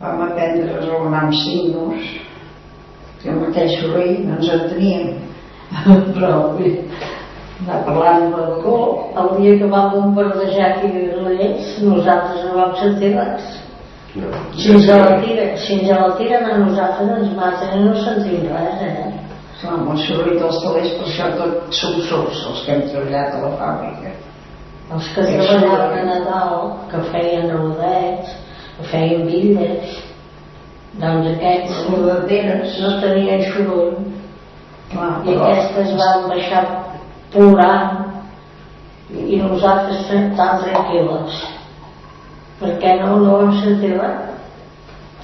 vam aprendre a raonar amb signos, que amb aquell soroll no ens enteníem. Però anar parlant amb algú. El dia que vam bombardejar aquí a Granollers, nosaltres no vam sentir res. Si ens la tiren a nosaltres ens maten i no sentim res, Amb el soroll dels telers, per això tot som sords, els que hem treballat a la fàbrica. Els que treballaven a Nadal, que feien rodets, que feien bitlles, doncs aquests no tenien soroll. I aquestes van baixar plorant i nosaltres tan tranquil·les. Perquè no vam sentir res.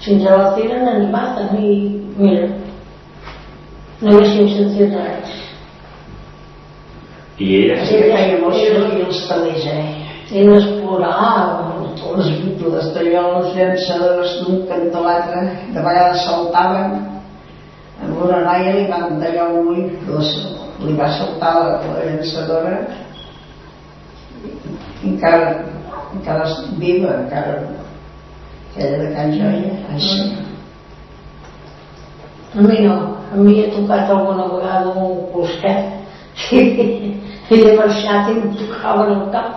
Si ens la tiren ens maten i mira, no haguéssim sentit res. I ella sí que feia molt soroll i els telers, elles ploraven. Les vítules d'allò, les llançadores d'un cantó a l'altre, de vegades saltaven. Amb una noia li van tallar un ull, li va saltar la llançadora i encara és viva, encara aquella de Can Joia, així. A mi no, a mi he tocat alguna vegada un closquet i he marxat i em tocaven el cap.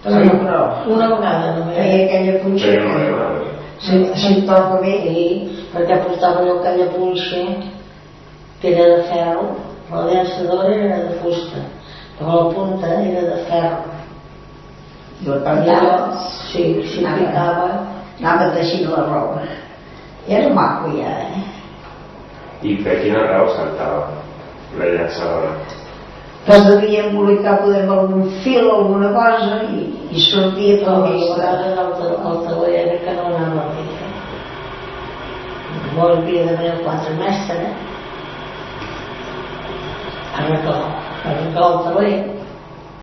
Però una vegada només. Feia aquella punxeta. Si em toca bé. Perquè portava allò aquella punxa que era de ferro, la llançadora era de fusta, però la punta era de ferro. I la pantalla, si picava, anava teixint la roba. I era maco ja, I per quina raó saltava la llançadora? Que es devia embolicar poder amb algun fil o alguna cosa i sortia per la vista. El taler era que no anava bé. Molt havia d'haver 4 mestres, arreglar el taler.